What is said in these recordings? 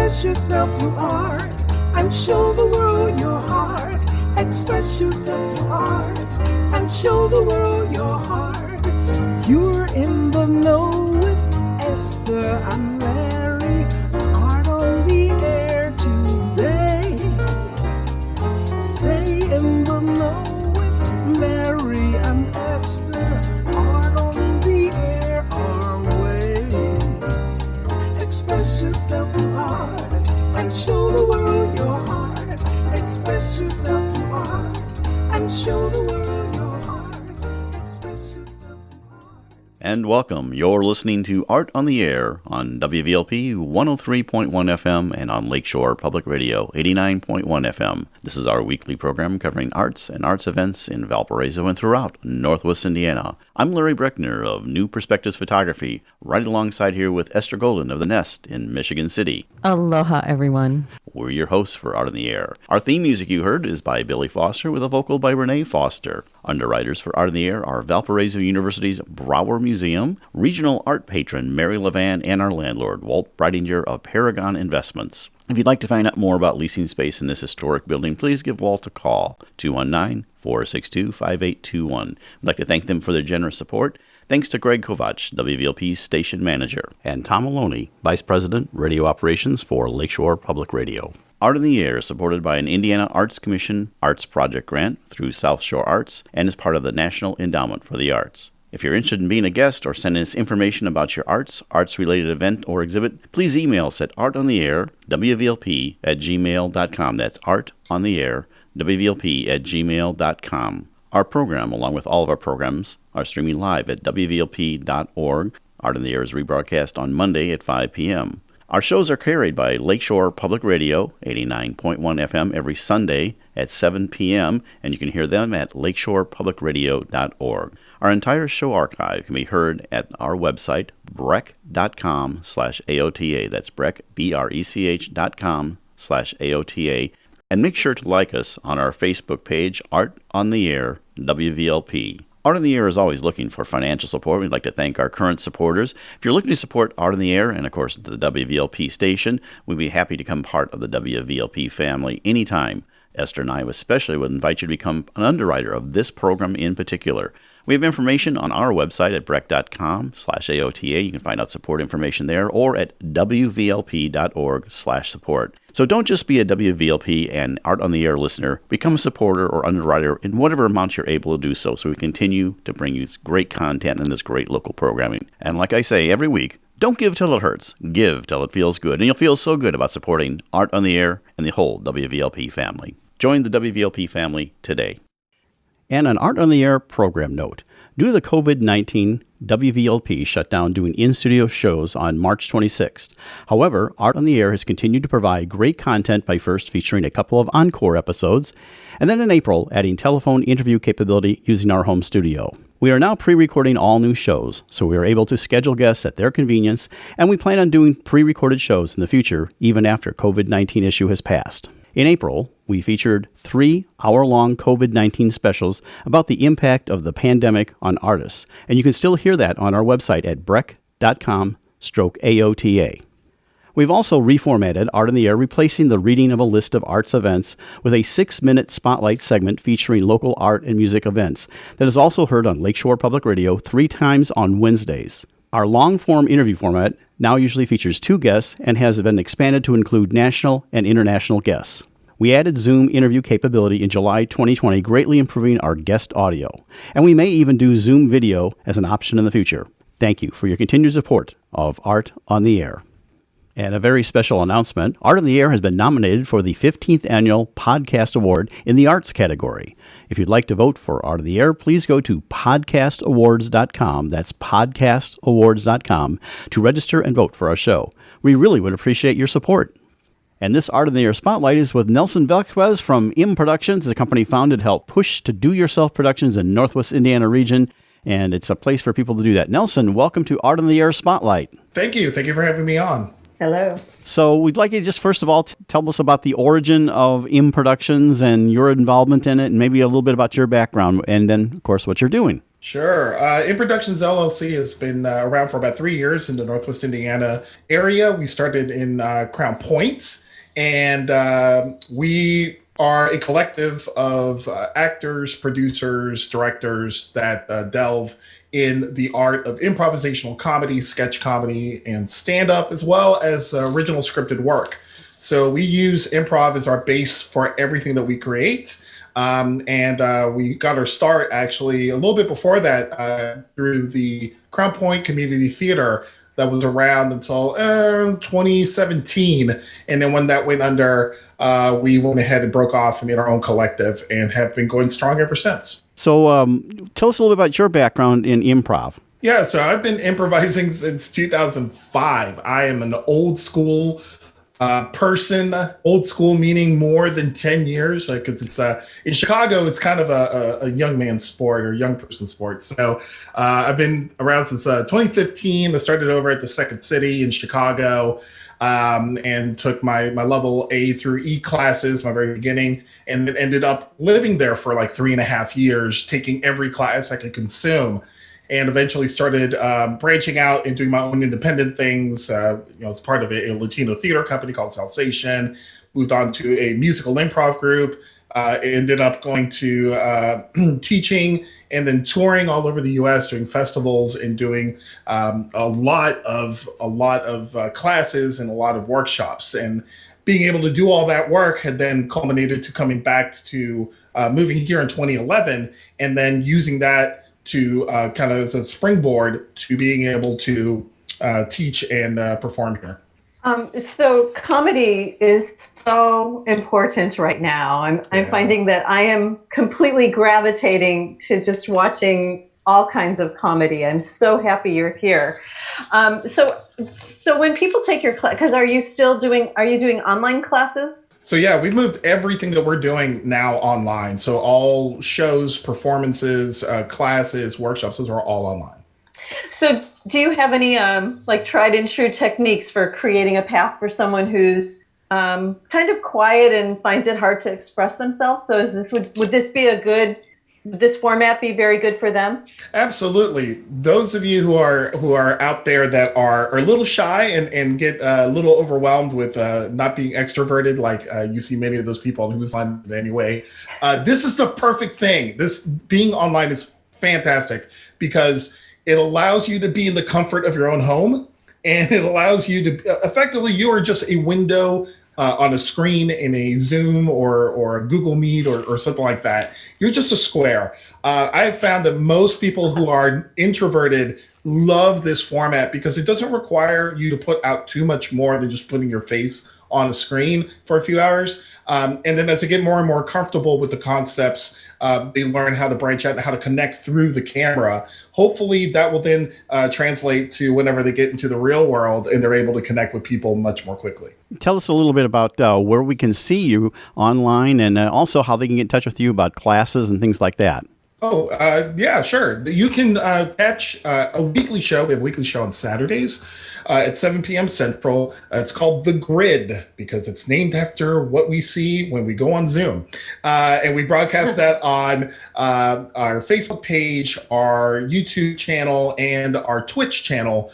Express yourself through art and show the world your heart. Express yourself through art and show the world your heart. You're in the know with Esther and Larry. Art on the air today. Stay in the know with Larry and Esther. Art on the air our way. Express yourself through art and show the world your heart. Express yourself through art and show the world your heart. Express yourself through art. And welcome. You're listening to Art on the Air on WVLP 103.1 FM and on Lakeshore Public Radio 89.1 FM. This is our weekly program covering arts and arts events in Valparaiso and throughout Northwest Indiana. I'm Larry Breckner of New Perspectives Photography, right alongside here with Esther Golden of The Nest in Michigan City. Aloha, everyone. We're your hosts for Art on the Air. Our theme music you heard is by Billy Foster with a vocal by Renee Foster. Underwriters for Art on the Air are Valparaiso University's Brower Museum, regional art patron Mary Levan, and our landlord, Walt Breidinger of Paragon Investments. If you'd like to find out more about leasing space in this historic building, please give Walt a call, 219-462-5821. We'd like to thank them for their generous support. Thanks to Greg Kovach, WVLP's station manager, and Tom Maloney, Vice President, Radio Operations for Lakeshore Public Radio. Art in the Air is supported by an Indiana Arts Commission Arts Project grant through South Shore Arts and is part of the National Endowment for the Arts. If you're interested in being a guest or sending us information about your arts-related event or exhibit, please email us at artontheair.wvlp@gmail.com. That's artontheair.wvlp@gmail.com. Our program, along with all of our programs, are streaming live at wvlp.org. Art on the Air is rebroadcast on Monday at 5 p.m. Our shows are carried by Lakeshore Public Radio, 89.1 FM, every Sunday at 7 p.m., and you can hear them at lakeshorepublicradio.org. Our entire show archive can be heard at our website, brech.com/AOTA. That's Brech, BRECH.com/AOTA. And make sure to like us on our Facebook page, Art on the Air, WVLP. Art on the Air is always looking for financial support. We'd like to thank our current supporters. If you're looking to support Art on the Air and, of course, the WVLP station, we'd be happy to become part of the WVLP family anytime. Esther and I especially would invite you to become an underwriter of this program in particular. We have information on our website at brech.com/AOTA. You can find out support information there, or at wvlp.org/support. So don't just be a WVLP and Art on the Air listener. Become a supporter or underwriter in whatever amount you're able to do so we continue to bring you great content and this great local programming. And like I say every week, don't give till it hurts. Give till it feels good. And you'll feel so good about supporting Art on the Air and the whole WVLP family. Join the WVLP family today. And an Art on the Air program note. Due to the COVID-19, WVLP shut down doing in-studio shows on March 26th. However, Art on the Air has continued to provide great content by first featuring a couple of encore episodes, and then in April, adding telephone interview capability using our home studio. We are now pre-recording all new shows, so we are able to schedule guests at their convenience, and we plan on doing pre-recorded shows in the future, even after COVID-19 issue has passed. In April, we featured 3 hour-long COVID-19 specials about the impact of the pandemic on artists, and you can still hear that on our website at brech.com/AOTA. We've also reformatted Art on the Air, replacing the reading of a list of arts events with a 6-minute spotlight segment featuring local art and music events that is also heard on Lakeshore Public Radio 3 times on Wednesdays. Our long-form interview format now usually features 2 guests and has been expanded to include national and international guests. We added Zoom interview capability in July 2020, greatly improving our guest audio. And we may even do Zoom video as an option in the future. Thank you for your continued support of Art on the Air. And a very special announcement, Art on the Air has been nominated for the 15th Annual Podcast Award in the Arts category. If you'd like to vote for Art on the Air, please go to podcastawards.com, that's podcastawards.com, to register and vote for our show. We really would appreciate your support. And this Art on the Air Spotlight is with Nelson Velazquez from Improductions, the company founded to help push to do-yourself productions in Northwest Indiana region. And it's a place for people to do that. Nelson, welcome to Art on the Air Spotlight. Thank you. Thank you for having me on. Hello. So we'd like you to just first of all tell us about the origin of Improductions and your involvement in it, and maybe a little bit about your background, and then, of course, what you're doing. Sure. Improductions LLC has been around for about 3 years in the Northwest Indiana area. We started in Crown Point, and we are a collective of actors, producers, directors that delve in the art of improvisational comedy, sketch comedy, and stand up, as well as original scripted work. So we use improv as our base for everything that we create. And we got our start actually a little bit before that through the Crown Point Community Theater that was around until 2017. And then when that went under, we went ahead and broke off and made our own collective and have been going strong ever since. So tell us a little bit about your background in improv. Yeah, so I've been improvising since 2005. I am an old school person, old school meaning more than 10 years, because it's in Chicago, it's kind of a young man's sport or young person sport. So I've been around since 2015. I started over at the Second City in Chicago, and took my level A through E classes, my very beginning, and then ended up living there for like 3.5 years, taking every class I could consume, and eventually started branching out and doing my own independent things. As part of a Latino theater company called Salsation, moved on to a musical improv group, ended up going to teaching and then touring all over the U.S., doing festivals and doing a lot of classes and a lot of workshops. And being able to do all that work had then culminated to coming back to moving here in 2011, and then using that to kind of as a springboard to being able to teach and perform here. So comedy is so important right now. I'm finding that I am completely gravitating to just watching all kinds of comedy. I'm so happy you're here. So when people take your class, because are you doing online classes? So yeah, we've moved everything that we're doing now online. So all shows, performances, classes, workshops, those are all online. So do you have any like tried and true techniques for creating a path for someone who's kind of quiet and finds it hard to express themselves? So would this format be very good for them? Absolutely. Those of you who are out there that are a little shy and get a little overwhelmed with not being extroverted, like you see many of those people on Who's Line anyway, this is the perfect thing. This being online is fantastic because it allows you to be in the comfort of your own home, and it allows you to effectively, you are just a window on a screen in a Zoom or a Google Meet or something like that. You're just a square. I have found that most people who are introverted love this format because it doesn't require you to put out too much more than just putting your face on a screen for a few hours. And then as they get more and more comfortable with the concepts, they learn how to branch out and how to connect through the camera. Hopefully that will then translate to whenever they get into the real world and they're able to connect with people much more quickly. Tell us a little bit about where we can see you online, and also how they can get in touch with you about classes and things like that. Oh, yeah, sure. You can catch a weekly show. We have a weekly show on Saturdays at 7 p.m. Central. It's called The Grid because it's named after what we see when we go on Zoom. And we broadcast that on our Facebook page, our YouTube channel, and our Twitch channel,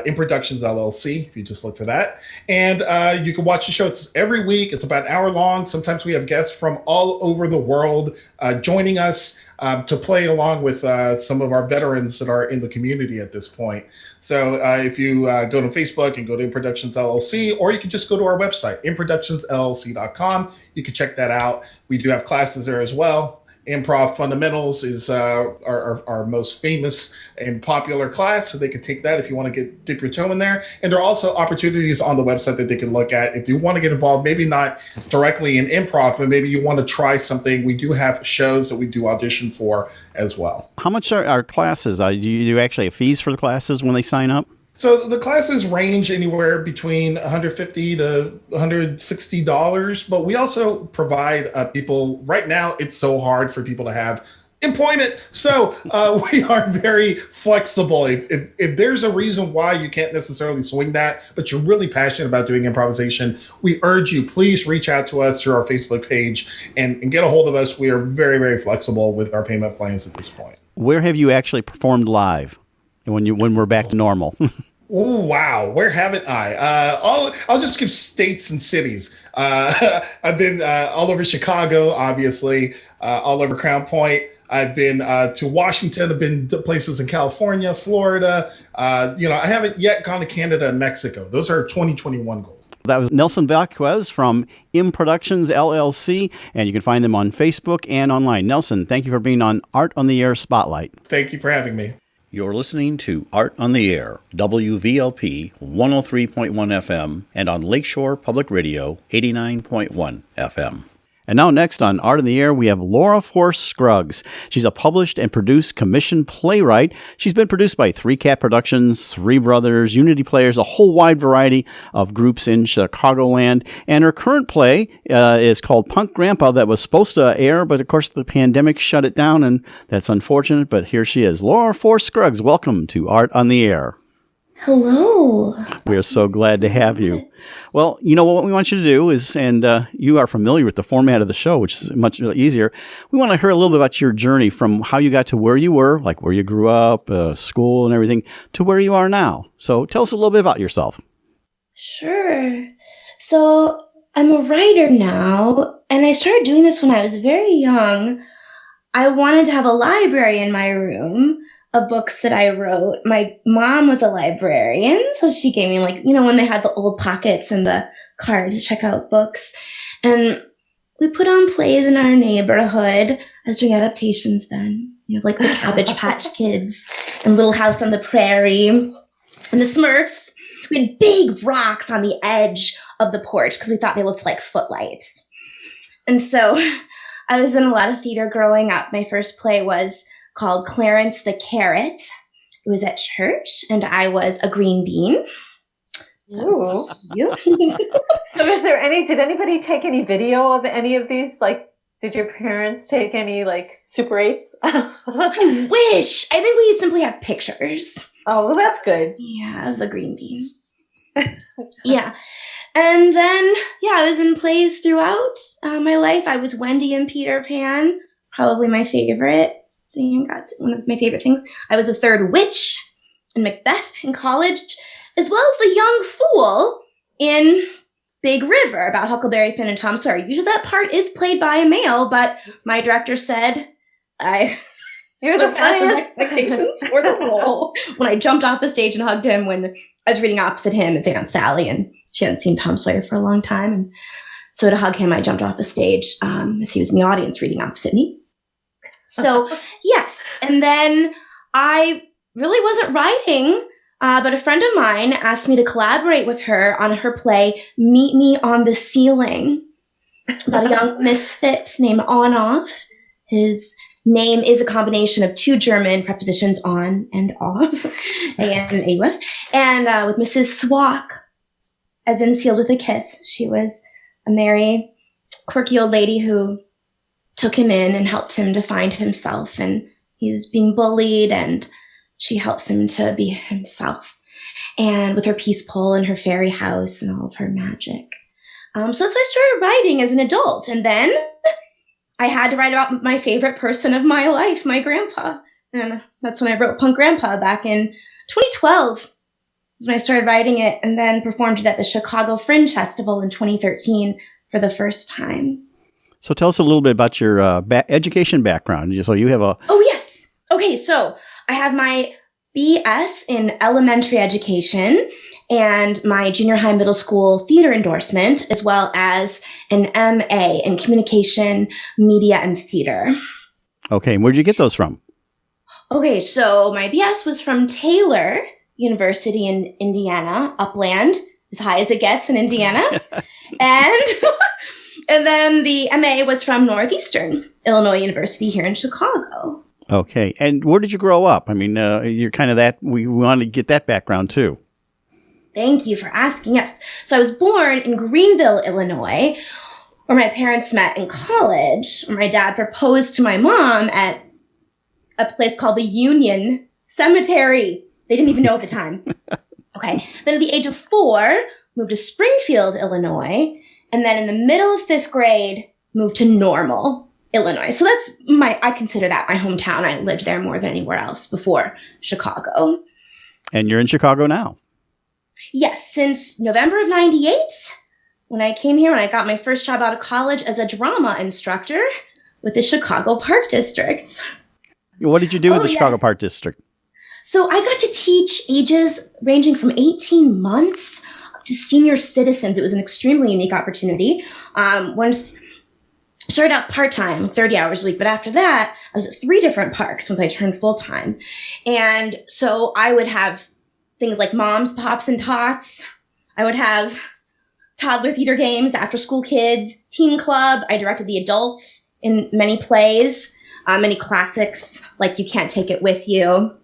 Improductions LLC, if you just look for that. And you can watch the show. It's every week. It's about an hour long. Sometimes we have guests from all over the world joining us to play along with some of our veterans that are in the community at this point. So if you go to Facebook and go to Improductions LLC, or you can just go to our website, improductionsllc.com. You can check that out. We do have classes there as well. Improv Fundamentals is our most famous and popular class, so they can take that if you want to dip your toe in there. And there are also opportunities on the website that they can look at if you want to get involved, maybe not directly in improv, but maybe you want to try something. We do have shows that we do audition for as well. How much are our classes? Do you actually have fees for the classes when they sign up? So the classes range anywhere between $150 to $160, but we also provide people, right now it's so hard for people to have employment. So we are very flexible. If there's a reason why you can't necessarily swing that, but you're really passionate about doing improvisation, we urge you, please reach out to us through our Facebook page and get a hold of us. We are very, very flexible with our payment plans at this point. Where have you actually performed live when we're back to normal? Oh, wow. Where haven't I? I'll just give states and cities. I've been all over Chicago, obviously, all over Crown Point. I've been to Washington. I've been to places in California, Florida. I haven't yet gone to Canada and Mexico. Those are 2021 goals. That was Nelson Velazquez from Improductions, LLC, and you can find them on Facebook and online. Nelson, thank you for being on Art on the Air Spotlight. Thank you for having me. You're listening to Art on the Air, WVLP 103.1 FM, and on Lakeshore Public Radio 89.1 FM. And now next on Art in the Air, we have Laura Force Scruggs. She's a published and produced commissioned playwright. She's been produced by Three Cat Productions, Three Brothers, Unity Players, a whole wide variety of groups in Chicagoland. And her current play is called Punk Grandpa, that was supposed to air, but of course the pandemic shut it down, and that's unfortunate, but here she is. Laura Force Scruggs, welcome to Art on the Air. Hello. We are so glad to have you. Well, what we want you to do is, and you are familiar with the format of the show, which is much easier. We want to hear a little bit about your journey from how you got to where you were, like where you grew up, school and everything, to where you are now. So tell us a little bit about yourself. Sure. So I'm a writer now, and I started doing this when I was very young. I wanted to have a library in my room of books that I wrote. My mom was a librarian, so she gave me when they had the old pockets and the cards to check out books. And we put on plays in our neighborhood. I was doing adaptations then, like the Cabbage Patch Kids and Little House on the Prairie and the Smurfs. We had big rocks on the edge of the porch because we thought they looked like footlights. And so I was in a lot of theater growing up. My first play was called Clarence the Carrot. It was at church, and I was a green bean. Ooh. You? So did anybody take any video of any of these? Did your parents take any Super 8s? I wish. I think we simply have pictures. Oh, well, that's good. Yeah, of the green bean. Yeah. And then, I was in plays throughout my life. I was Wendy in Peter Pan, probably my favorite. One of my favorite things. I was the third witch in Macbeth in college, as well as the young fool in Big River about Huckleberry Finn and Tom Sawyer. Usually that part is played by a male, but my director said I surpassed his expectations for the role when I jumped off the stage and hugged him when I was reading opposite him as Aunt Sally, and she hadn't seen Tom Sawyer for a long time. And so to hug him, I jumped off the stage as he was in the audience reading opposite me. So, yes. And then I really wasn't writing, but a friend of mine asked me to collaborate with her on her play, Meet Me on the Ceiling, about a young misfit named On-Off. His name is a combination of two German prepositions, on and off, and AUF, and with Mrs. Swack, as in Sealed with a Kiss. She was a merry, quirky old lady who took him in and helped him to find himself, and he's being bullied, and she helps him to be himself, and with her peace pole and her fairy house and all of her magic. So that's how I started writing as an adult, and then I had to write about my favorite person of my life, my grandpa, and that's when I wrote Punk Grandpa back in 2012. Is when I started writing it, and then performed it at the Chicago Fringe Festival in 2013 for the first time. So tell us a little bit about your education background. So you have a... Oh, yes. Okay, so I have my BS in elementary education and my junior high middle school theater endorsement, as well as an MA in communication, media, and theater. Okay, and where'd you get those from? Okay, so my BS was from Taylor University in Indiana, Upland, as high as it gets in Indiana. And then the MA was from Northeastern Illinois University here in Chicago. Okay. And where did you grow up? I mean, you're kind of that, we want to get that background too. Thank you for asking. Yes. So I was born in Greenville, Illinois, where my parents met in college, where my dad proposed to my mom at a place called the Union Cemetery. They didn't even know at the time. Okay. Then at the age of 4, moved to Springfield, Illinois. And then in the middle of 5th grade, moved to Normal, Illinois. So I consider that my hometown. I lived there more than anywhere else before Chicago. And you're in Chicago now. Yes, since November of 98, when I came here and I got my first job out of college as a drama instructor with the Chicago Park District. What did you do with the Chicago Park District? So I got to teach ages ranging from 18 months up to senior citizens. It was an extremely unique opportunity. Once started out part-time, 30 hours a week, but after that, I was at 3 different parks once I turned full-time. And so I would have things like moms, pops, and tots. I would have toddler theater games, after-school kids, teen club. I directed the adults in many plays, many classics like You Can't Take It With You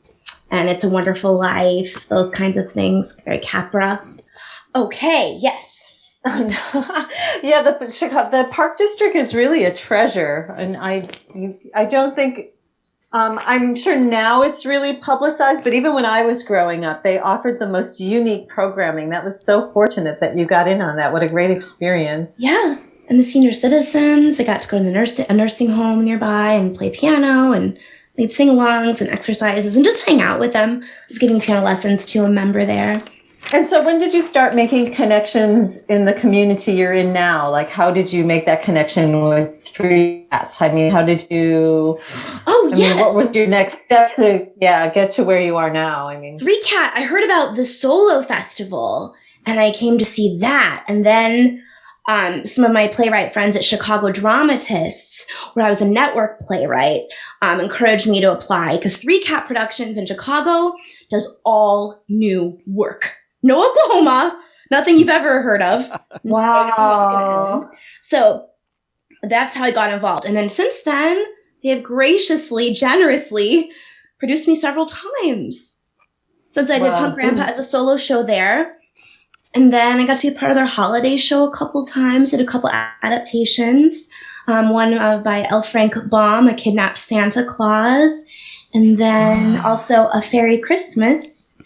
and It's a Wonderful Life, those kinds of things, very Capra. Okay, yes. Yeah, the Park District is really a treasure, and I don't think I'm sure now it's really publicized, but even when I was growing up, they offered the most unique programming. That was so fortunate that you got in on that. What a great experience! Yeah, and the senior citizens, they got to go to a nursing home nearby and play piano, and they'd sing-alongs and exercises and just hang out with them. I was giving piano lessons to a member there. And so when did you start making connections in the community you're in now? Like, how did you make that connection with Three Cats? I mean, how did you... what was your next step to get to where you are now? I mean, Three Cat, I heard about the solo festival, and I came to see that. And then some of my playwright friends at Chicago Dramatists, where I was a network playwright, encouraged me to apply, because Three Cat Productions in Chicago does all new work. No Oklahoma, nothing you've ever heard of. Wow. So that's how I got involved. And then since then, they have graciously, generously produced me several times. Since I did Punk Grandpa as a solo show there. And then I got to be part of their holiday show a couple times, did a couple adaptations. One by L. Frank Baum, A Kidnapped Santa Claus. And then also A Fairy Christmas.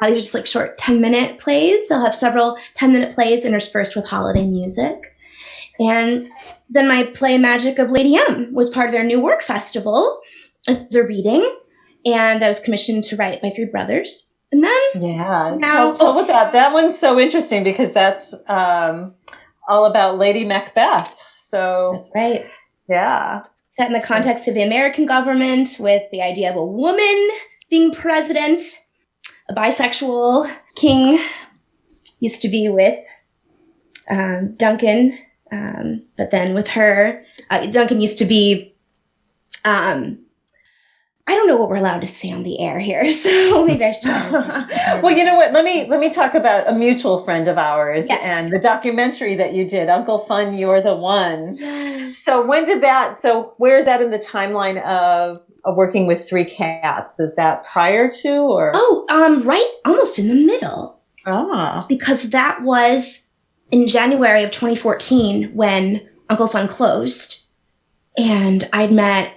These are just like short 10-minute plays. They'll have several 10-minute plays interspersed with holiday music. And then my play Magic of Lady M was part of their New Work Festival as a reading. And I was commissioned to write by 3 brothers. And then now tell about that one's so interesting because that's all about Lady Macbeth. So that's right. Yeah. Set in the context of the American government with the idea of a woman being president. A bisexual king used to be with Duncan, but then with her, Duncan used to be, I don't know what we're allowed to say on the air here, so maybe I should. Well, you know what? Let me talk about a mutual friend of ours and the documentary that you did, Uncle Fun, You're the One. Yes. So where's that in the timeline of working with Three Cats? Is that prior to or? Right, almost in the middle. Because that was in January of 2014 when Uncle Fun closed, and I'd met,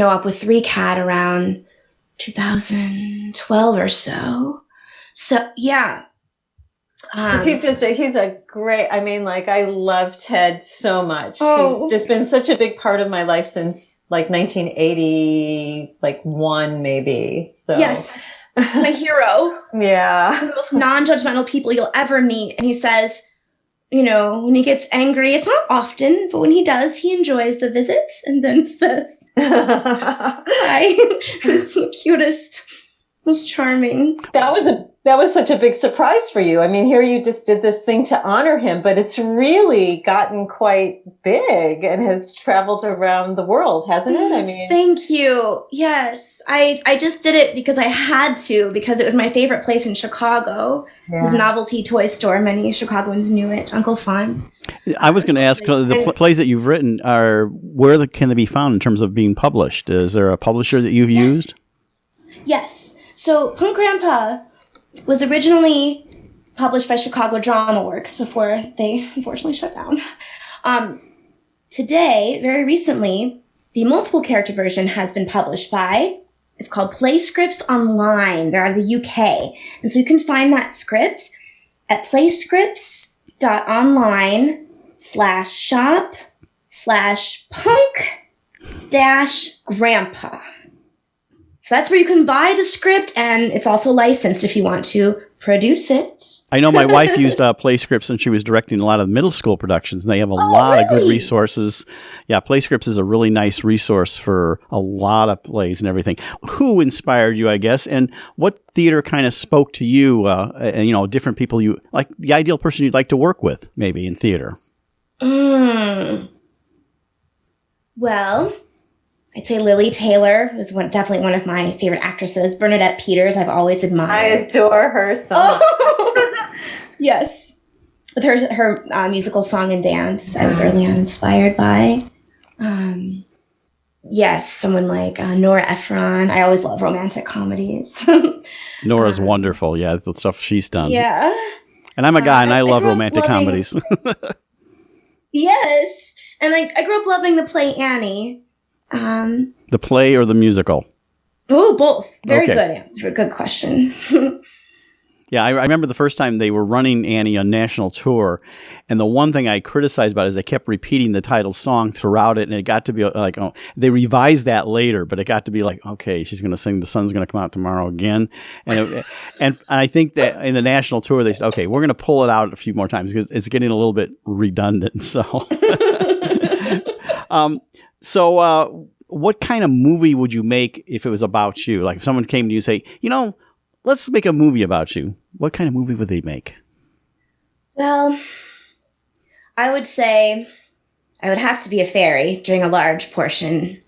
up with Three Cat around 2012 or so. So yeah. He's a great. I mean, like I love Ted so much. He's just been such a big part of my life since like 1981 maybe. So yes, my hero. Yeah, the most non-judgmental people you'll ever meet. And he says, when he gets angry, it's not often, but when he does, he enjoys the visit and then says, "Hi." It's the cutest, most charming. That was such a big surprise for you. I mean, here you just did this thing to honor him, but it's really gotten quite big and has traveled around the world, hasn't it? I mean, thank you. Yes, I just did it because I had to, because it was my favorite place in Chicago. His novelty toy store. Many Chicagoans knew it. Uncle Fun. I was going to ask, the plays that you've written can they be found in terms of being published? Is there a publisher that you've used? Yes. So Punk Grandpa was originally published by Chicago Drama Works before they unfortunately shut down. Today, very recently, the multiple character version has been published by, it's called Playscripts Online. They're out of the UK. And so you can find that script at playscripts.online/shop /punk-grandpa. So that's where you can buy the script, and it's also licensed if you want to produce it. I know my wife used Play Scripts and she was directing a lot of middle school productions, and they have a lot of good resources. Yeah, Play Scripts is a really nice resource for a lot of plays and everything. Who inspired you, I guess, and what theater kind of spoke to you, and, you know, different people you, like the ideal person you'd like to work with, maybe, in theater? Well, I'd say Lily Taylor was definitely one of my favorite actresses. Bernadette Peters, I've always admired. I adore her so much. Yes. With her musical Song and Dance, I was early on inspired by. Yes, someone like Nora Ephron. I always love romantic comedies. Nora's wonderful. Yeah, the stuff she's done. Yeah. And I'm a guy, and I love romantic comedies. Yes. And I grew up loving the play Annie. The play or the musical? Oh, both. Very good. Good question. Yeah, I remember the first time they were running Annie on national tour, and the one thing I criticized about it is they kept repeating the title song throughout it, and it got to be like, oh, they revised that later, but it got to be like, okay, she's going to sing "The Sun's Going to Come Out Tomorrow" again, and I think that in the national tour they said, okay, we're going to pull it out a few more times because it's getting a little bit redundant. So, what kind of movie would you make if it was about you? Like if someone came to you and say, you know, let's make a movie about you. What kind of movie would they make? Well, I would say I would have to be a fairy during a large portion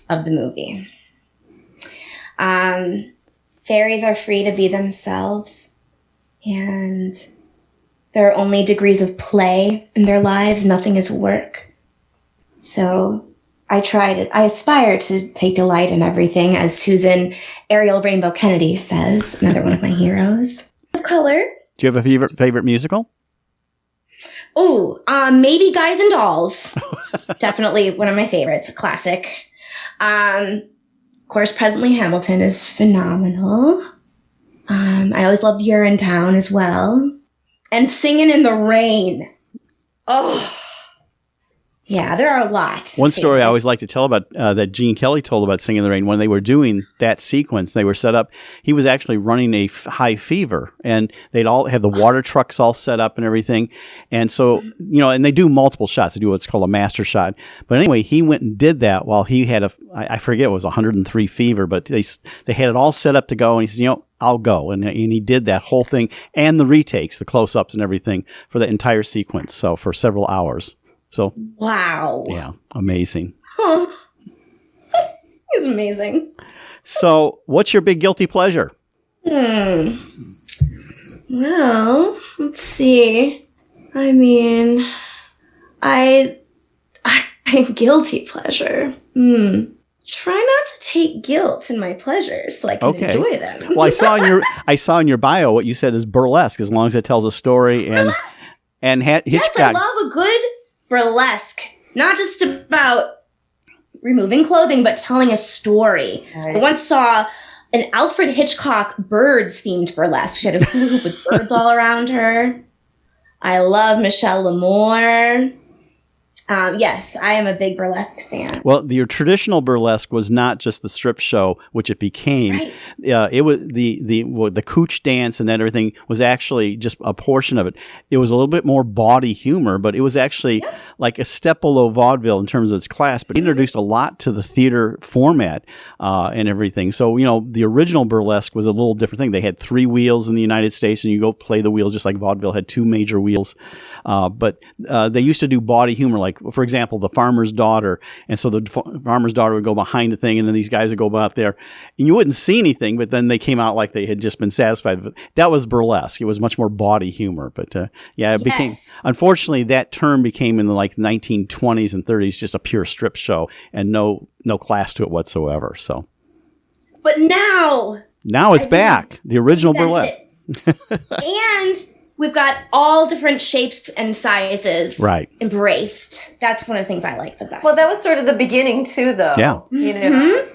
of the movie. Fairies are free to be themselves, and there are only degrees of play in their lives. Nothing is work. So I aspire to take delight in everything, as Susan Ariel Rainbow Kennedy says, another one of my heroes. Of color. Do you have a favorite musical? Oh, maybe Guys and Dolls. Definitely one of my favorites, a classic. Of course, Presently Hamilton is phenomenal. I always loved Urinetown as well. And Singin' in the Rain. Oh, yeah, there are a lot. One story I always like to tell about that Gene Kelly told about Singing in the Rain, when they were doing that sequence, they were set up. He was actually running a high fever, and they'd all have the water trucks all set up and everything. And so, you know, and they do multiple shots. They do what's called a master shot. But anyway, he went and did that while he had I forget, it was 103 fever, but they had it all set up to go. And he says, you know, I'll go. And he did that whole thing and the retakes, the close-ups and everything for the entire sequence. So for several hours. So wow. Yeah, amazing. Huh. It's amazing. So what's your big guilty pleasure? Well, let's see. I mean, guilty pleasure. Try not to take guilt in my pleasures so I can enjoy them. Well, I saw in your bio what you said is burlesque, as long as it tells a story and Hitchcock. Yes, I love a good burlesque, not just about removing clothing, but telling a story. Right. I once saw an Alfred Hitchcock birds-themed burlesque. She had a hula hoop with birds all around her. I love Michelle L'Amour. Yes, I am a big burlesque fan. Well, your traditional burlesque was not just the strip show, which it became. Right. It was the cooch dance and that everything was actually just a portion of it. It was a little bit more bawdy humor, but it was actually like a step below vaudeville in terms of its class. But it introduced a lot to the theater format and everything. So, you know, the original burlesque was a little different thing. They had 3 wheels in the United States, and you go play the wheels just like vaudeville had 2 major wheels. But they used to do bawdy humor, like, for example, the farmer's daughter. And so the farmer's daughter would go behind the thing, and then these guys would go out there, and you wouldn't see anything, but then they came out like they had just been satisfied. But that was burlesque. It was much more bawdy humor. But it became, unfortunately, that term became in the 1920s and 30s just a pure strip show and no class to it whatsoever. So, but now it's back. The original burlesque. And we've got all different shapes and sizes embraced. That's one of the things I like the best. Well, that was sort of the beginning too, though. Yeah. You know?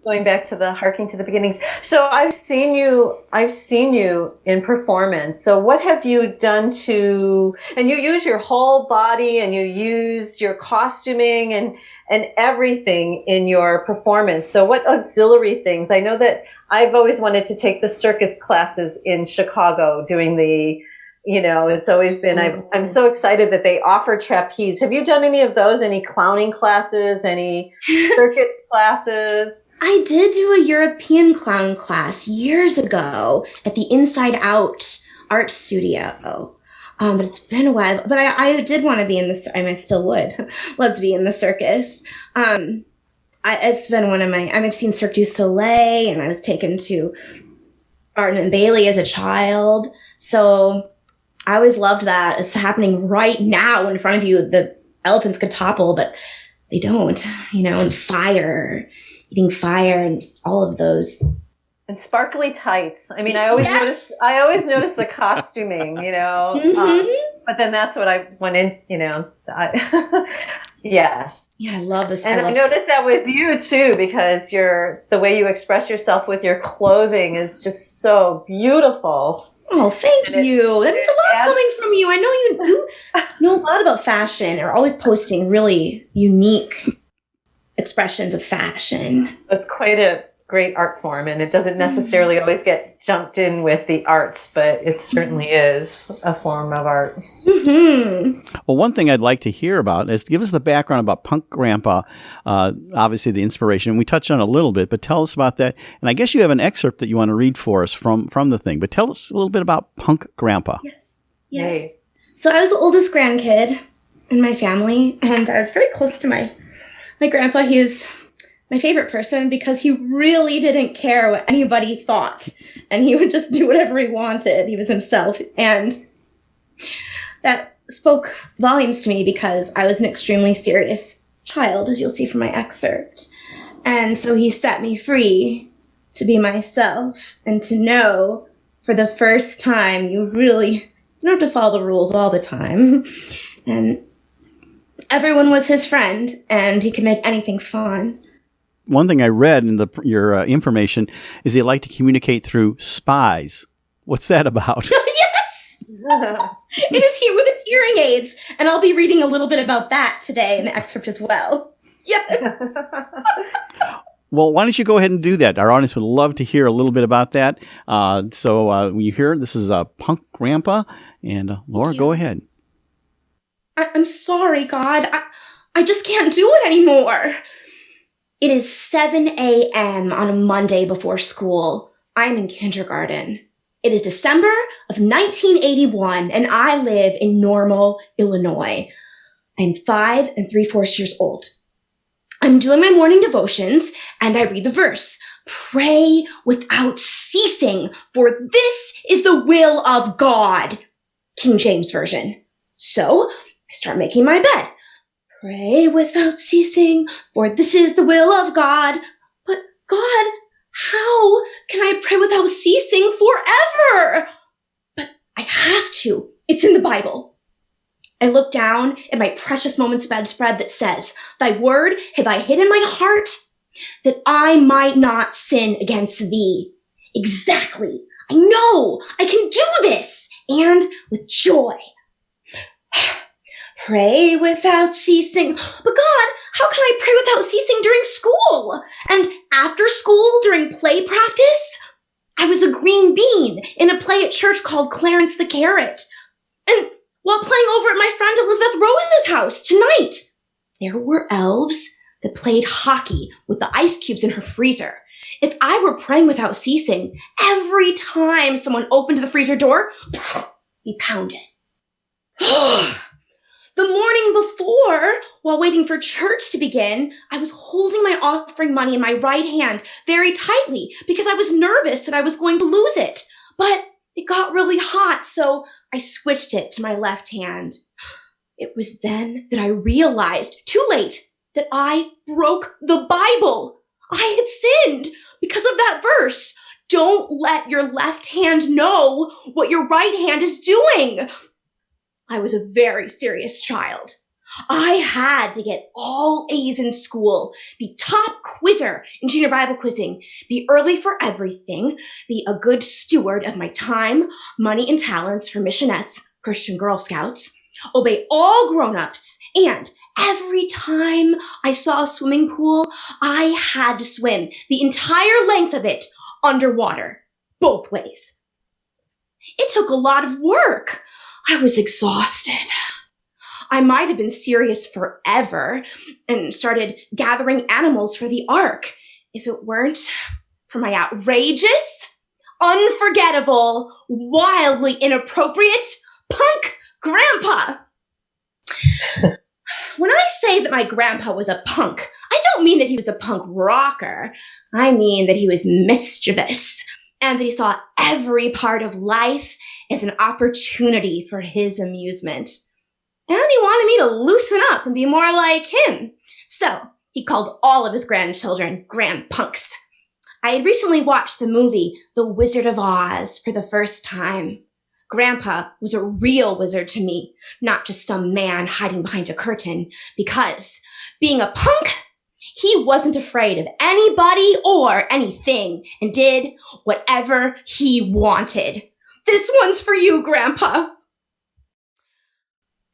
going back to the harking to the beginning. So I've seen you in performance. So what have you done and you use your whole body and you use your costuming and everything in your performance. So what auxiliary things? I know that I've always wanted to take the circus classes in Chicago doing it's always been, I'm so excited that they offer trapeze. Have you done any of those? Any clowning classes? Any circuit classes? I did do a European clown class years ago at the Inside Out art studio. But it's been a while. But I did want to be in the, I still would love to be in the circus. It's been one of I've seen Cirque du Soleil, and I was taken to Barton and Bailey as a child. So I always loved that. It's happening right now in front of you. The elephants could topple, but they don't, and fire, eating fire, and just all of those. And sparkly tights. I mean, I always notice the costuming, but then that's what I went in, yeah. Yeah, I love this. And I noticed that with you too, because the way you express yourself with your clothing is just so beautiful. Oh, thank you. That means a lot coming from you. I know you know a lot about fashion, or always posting really unique expressions of fashion. It's quite a great art form, and it doesn't necessarily always get jumped in with the arts, but it certainly is a form of art. Mm-hmm. Well, one thing I'd like to hear about is give us the background about Punk Grandpa, obviously the inspiration. We touched on it a little bit, but tell us about that. And I guess you have an excerpt that you want to read for us from the thing, but tell us a little bit about Punk Grandpa. Yes. Hey. So I was the oldest grandkid in my family, and I was very close to my grandpa. He was my favorite person because he really didn't care what anybody thought, and he would just do whatever he wanted. He was himself, and that spoke volumes to me because I was an extremely serious child, as you'll see from my excerpt. And so he set me free to be myself and to know for the first time you don't have to follow the rules all the time. And everyone was his friend, and he could make anything fun. One thing I read in your information is he liked to communicate through spies. What's that about? Yes! It is here with hearing aids, and I'll be reading a little bit about that today in the excerpt as well. Yes! Well, why don't you go ahead and do that? Our audience would love to hear a little bit about that. So when you hear, this is Punk Grandpa, and Laura, go ahead. I'm sorry, God. I just can't do it anymore. It is 7 a.m. on a Monday before school. I'm in kindergarten. It is December of 1981, and I live in Normal, Illinois. I'm 5 3/4 years old. I'm doing my morning devotions, and I read the verse, "Pray without ceasing, for this is the will of God." King James Version. So I start making my bed. Pray without ceasing, for this is the will of God. But God, how can I pray without ceasing forever? But I have to. It's in the Bible. I look down at my precious moments bedspread that says, "Thy word have I hid in my heart, that I might not sin against thee." Exactly. I know I can do this, and with joy. Pray without ceasing. But God, how can I pray without ceasing during school? And after school, during play practice? I was a green bean in a play at church called Clarence the Carrot. And while playing over at my friend Elizabeth Rose's house tonight, there were elves that played hockey with the ice cubes in her freezer. If I were praying without ceasing, every time someone opened the freezer door, we pounded. The morning before, while waiting for church to begin, I was holding my offering money in my right hand very tightly because I was nervous that I was going to lose it. But it got really hot, so I switched it to my left hand. It was then that I realized, too late, that I broke the Bible. I had sinned because of that verse. Don't let your left hand know what your right hand is doing. I was a very serious child. I had to get all A's in school, be top quizzer in junior Bible quizzing, be early for everything, be a good steward of my time, money, and talents for missionettes, Christian Girl Scouts, obey all grown-ups, and every time I saw a swimming pool, I had to swim the entire length of it underwater, both ways. It took a lot of work. I was exhausted. I might have been serious forever and started gathering animals for the ark if it weren't for my outrageous, unforgettable, wildly inappropriate punk grandpa. When I say that my grandpa was a punk, I don't mean that he was a punk rocker. I mean that he was mischievous and that he saw every part of life as an opportunity for his amusement. And he wanted me to loosen up and be more like him. So he called all of his grandchildren grandpunks. I had recently watched the movie The Wizard of Oz for the first time. Grandpa was a real wizard to me, not just some man hiding behind a curtain, because being a punk, he wasn't afraid of anybody or anything and did whatever he wanted. This one's for you, Grandpa.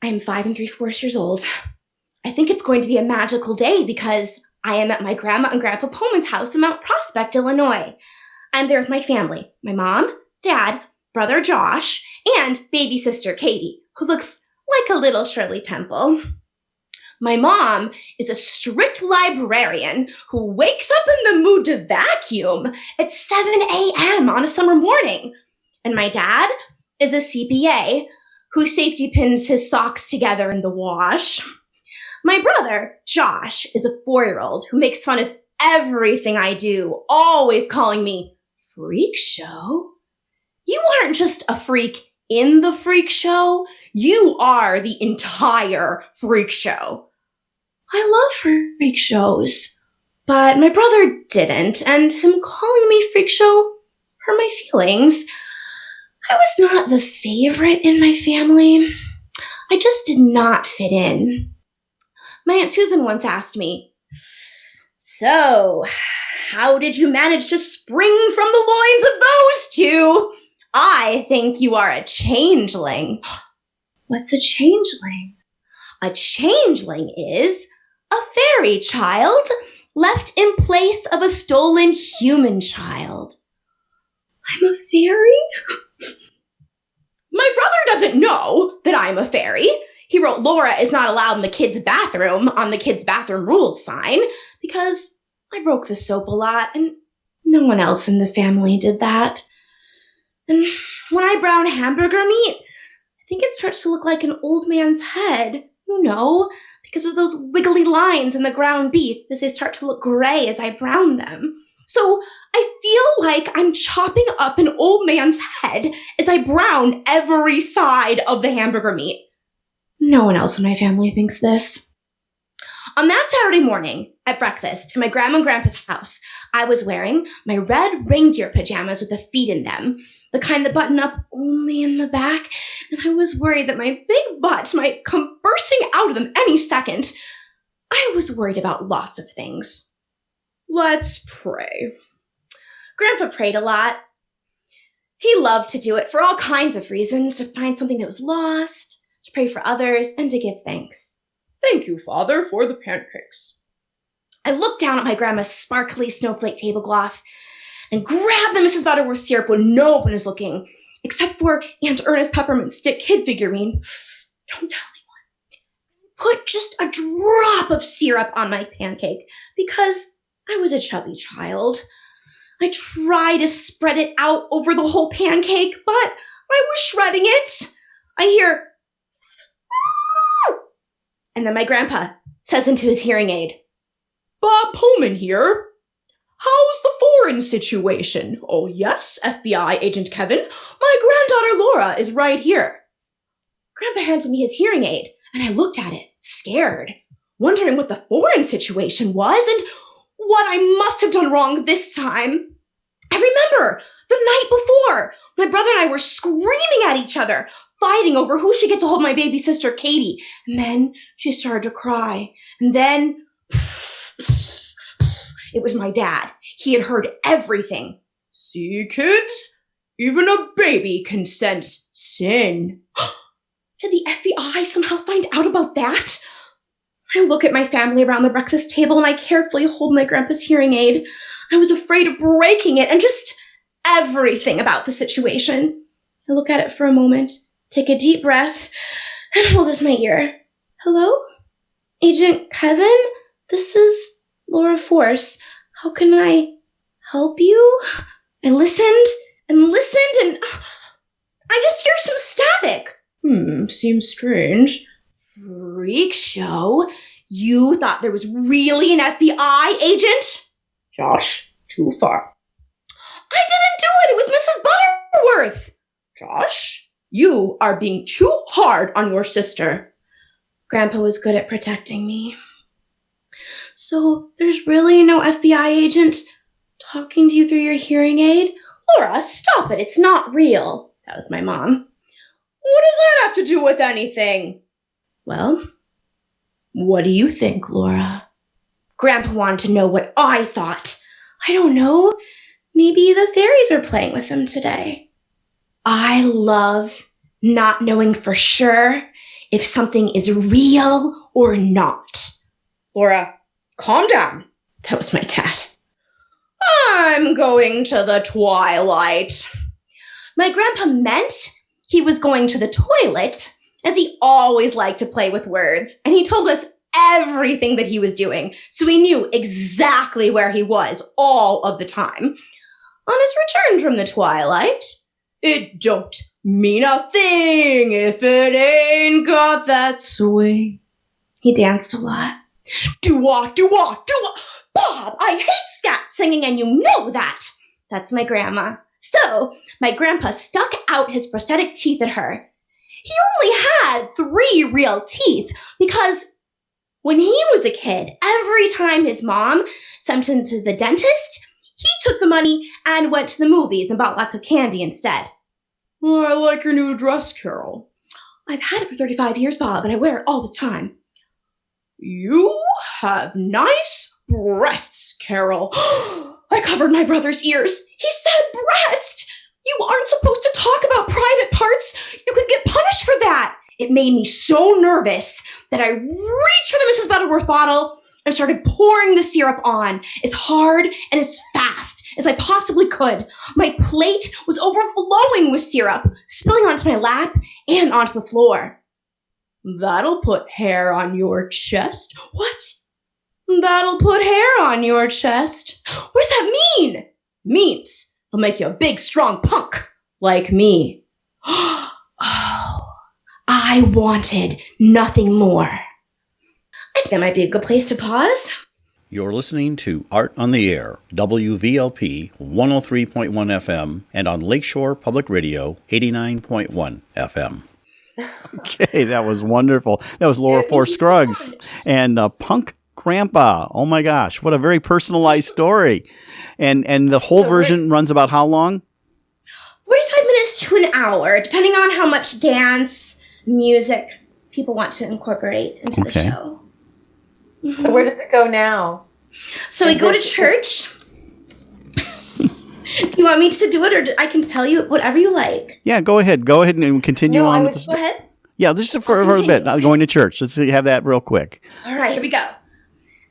I am 5 3/4 years old. I think it's going to be a magical day because I am at my grandma and grandpa Pullman's house in Mount Prospect, Illinois. I'm there with my family, my mom, dad, brother Josh, and baby sister Katie, who looks like a little Shirley Temple. My mom is a strict librarian who wakes up in the mood to vacuum at 7 a.m. on a summer morning. And my dad is a CPA who safety pins his socks together in the wash. My brother, Josh, is a 4-year-old who makes fun of everything I do, always calling me freak show. You aren't just a freak in the freak show. You are the entire freak show. I love freak shows, but my brother didn't, and him calling me freak show hurt my feelings. I was not the favorite in my family. I just did not fit in. My Aunt Susan once asked me, "So, how did you manage to spring from the loins of those two? I think you are a changeling." What's a changeling? A changeling is a fairy child left in place of a stolen human child. I'm a fairy? My brother doesn't know that I'm a fairy. He wrote Laura is not allowed in the kids' bathroom on the kids' bathroom rules sign because I broke the soap a lot and no one else in the family did that. And when I brown hamburger meat, I think it starts to look like an old man's head, because of those wiggly lines in the ground beef as they start to look gray as I brown them. So I feel like I'm chopping up an old man's head as I brown every side of the hamburger meat. No one else in my family thinks this. On that Saturday morning at breakfast in my grandma and grandpa's house, I was wearing my red reindeer pajamas with the feet in them, the kind that button up only in the back, and I was worried that my big butt might come bursting out of them any second. I was worried about lots of things. Let's pray. Grandpa prayed a lot. He loved to do it for all kinds of reasons, to find something that was lost, to pray for others, and to give thanks. Thank you, Father, for the pancakes. I looked down at my grandma's sparkly snowflake tablecloth and grabbed the Mrs. Butterworth syrup when no one is looking, except for Aunt Ernest Peppermint Stick kid figurine. Don't tell anyone. Put just a drop of syrup on my pancake because I was a chubby child. I tried to spread it out over the whole pancake, but I was shredding it. I hear, and then my grandpa says into his hearing aid, "Bob Pullman here. How's the foreign situation?" "Oh, yes, FBI Agent Kevin. My granddaughter Laura is right here." Grandpa handed me his hearing aid, and I looked at it, scared, wondering what the foreign situation was and what I must have done wrong this time. I remember the night before, my brother and I were screaming at each other, fighting over who should get to hold my baby sister, Katie. And then she started to cry. And then it was my dad. He had heard everything. See, kids? Even a baby can sense sin. Did the FBI somehow find out about that? I look at my family around the breakfast table and I carefully hold my grandpa's hearing aid. I was afraid of breaking it and just everything about the situation. I look at it for a moment, take a deep breath, and hold it to my ear. Hello? Agent Kevin? This is Laura Force. How can I help you? I listened and I just hear some static. Seems strange. Freak show. You thought there was really an FBI agent? Josh, too far. I didn't do it. It was Mrs. Butterworth. Josh, you are being too hard on your sister. Grandpa was good at protecting me. So there's really no FBI agent talking to you through your hearing aid? Laura, stop it. It's not real. That was my mom. What does that have to do with anything? Well, what do you think, Laura? Grandpa wanted to know what I thought. I don't know. Maybe the fairies are playing with him today. I love not knowing for sure if something is real or not. Laura, calm down. That was my dad. I'm going to the twilight. My grandpa meant he was going to the toilet, as he always liked to play with words, and he told us everything that he was doing, so we knew exactly where he was all of the time. On his return from the twilight, it don't mean a thing if it ain't got that swing. He danced a lot. Do-wah, do-wah, do-wah. Bob, I hate scat singing, and you know that. That's my grandma. So, my grandpa stuck out his prosthetic teeth at her. He only had 3 real teeth because when he was a kid, every time his mom sent him to the dentist, he took the money and went to the movies and bought lots of candy instead. Oh, I like your new dress, Carol. I've had it for 35 years, Bob, and I wear it all the time. You have nice breasts, Carol. I covered my brother's ears. He said breast. You aren't supposed to talk about private parts. You could get punished for that. It made me so nervous that I reached for the Mrs. Butterworth bottle and started pouring the syrup on as hard and as fast as I possibly could. My plate was overflowing with syrup, spilling onto my lap and onto the floor. That'll put hair on your chest. What? That'll put hair on your chest. What does that mean? Means it'll make you a big, strong punk like me. Oh, I wanted nothing more. I think that might be a good place to pause. You're listening to Art on the Air, WVLP 103.1 FM, and on Lakeshore Public Radio 89.1 FM. Okay, that was wonderful. That was Laura Force Scruggs and Punk Grandpa. Oh my gosh, what a very personalized story. And the whole version runs about how long? 45 minutes to an hour, depending on how much dance, music people want to incorporate into the show. So where does it go now? So we go to church. You want me to do it, or I can tell you whatever you like? Yeah, go ahead. Go ahead and continue on with this. Go ahead. Yeah, just for a bit. Going to church. Let's have that real quick. All right, here we go.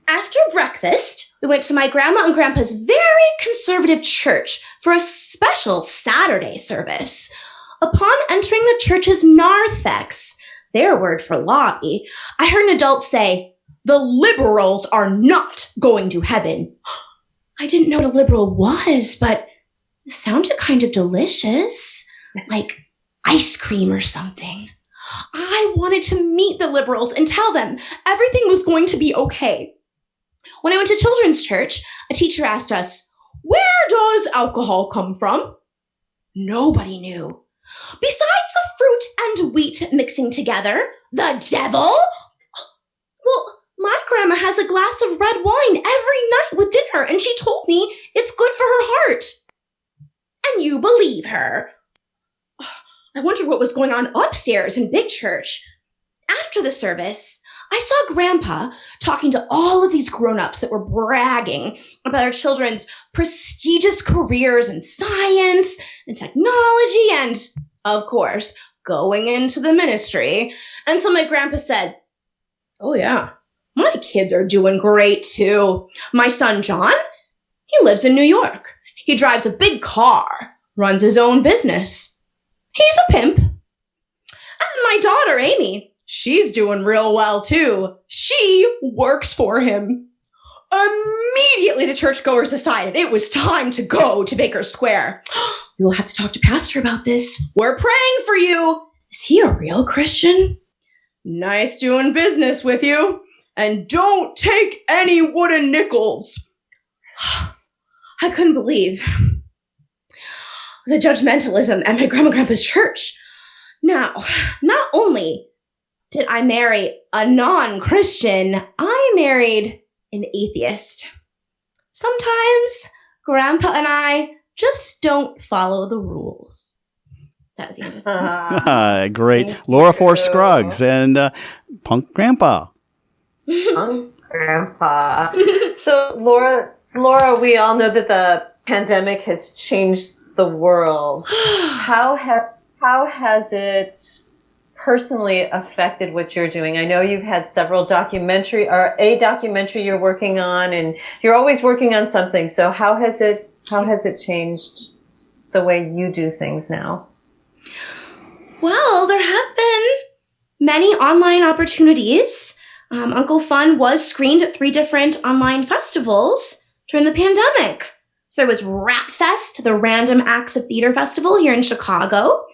After breakfast, we went to my grandma and grandpa's very conservative church for a special Saturday service. Upon entering the church's narthex, their word for lobby, I heard an adult say, "The liberals are not going to heaven." I didn't know what a liberal was, but it sounded kind of delicious, like ice cream or something. I wanted to meet the liberals and tell them everything was going to be okay. When I went to children's church, a teacher asked us, "Where does alcohol come from?" Nobody knew. Besides the fruit and wheat mixing together, the devil? Well, my grandma has a glass of red wine every night with dinner, and she told me it's good for her heart. And you believe her. I wondered what was going on upstairs in Big Church. After the service, I saw Grandpa talking to all of these grown-ups that were bragging about their children's prestigious careers in science and technology and, of course, going into the ministry. And so my grandpa said, "Oh yeah, my kids are doing great too. My son, John, he lives in New York. He drives a big car, runs his own business. He's a pimp. And my daughter, Amy, she's doing real well too. She works for him." Immediately, the churchgoers decided it was time to go to Baker Square. "We will have to talk to Pastor about this. We're praying for you. Is he a real Christian? Nice doing business with you. And don't take any wooden nickels." I couldn't believe the judgmentalism at my grandma and grandpa's church. Now, not only did I marry a non-Christian, I married an atheist. Sometimes Grandpa and I just don't follow the rules. That was the end of it. Great. Laura Force Scruggs and Punk Grandpa. Punk Grandpa. So, Laura, we all know that the pandemic has changed the world. How has it personally affected what you're doing? I know you've had a documentary you're working on, and you're always working on something. So how has it changed the way you do things now? Well, there have been many online opportunities. Uncle Fun was screened at 3 different online festivals during the pandemic. So there was Rat Fest, the Random Acts of Theater Festival here in Chicago,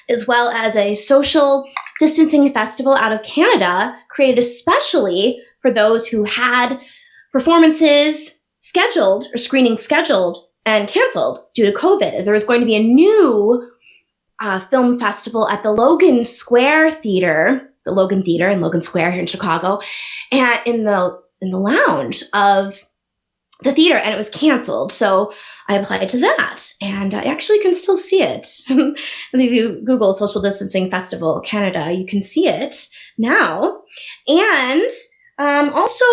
as well as a social distancing festival out of Canada, created especially for those who had performances scheduled or screenings scheduled and canceled due to COVID, as there was going to be a new film festival at the Logan Square Theater, the Logan Theater in Logan Square here in Chicago, and in the lounge of the theater, and it was canceled. So I applied to that, and I actually can still see it. If you Google Social Distancing Festival Canada, you can see it now. And also,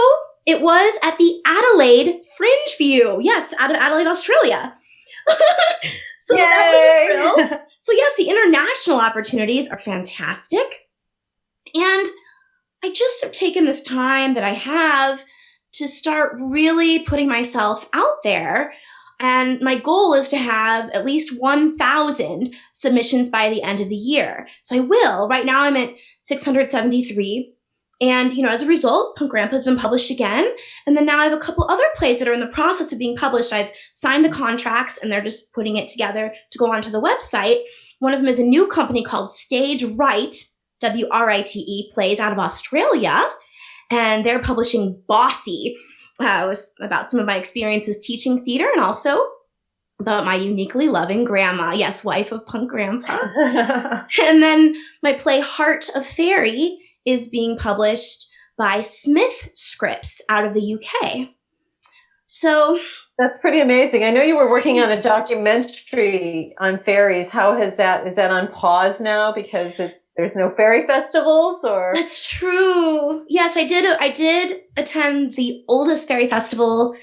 it was at the Adelaide Fringe View. Yes, out of Adelaide, Australia. So Yay! That was a thrill. So yes, the international opportunities are fantastic. And I just have taken this time that I have to start really putting myself out there. And my goal is to have at least 1,000 submissions by the end of the year. So I will. Right now I'm at 673. And, as a result, Punk Grandpa has been published again. And then now I have a couple other plays that are in the process of being published. I've signed the contracts and they're just putting it together to go onto the website. One of them is a new company called Stage Right, WRITE, plays out of Australia. And they're publishing Bossy. It was about some of my experiences teaching theater and also about my uniquely loving grandma. Yes, wife of Punk Grandpa. And then my play Heart of Fairy is being published by Smith Scripts out of the UK. So that's pretty amazing. I know you were working on a documentary on fairies. How has that? Is that on pause now because there's no fairy festivals? Or that's true. Yes, I did attend the oldest fairy festival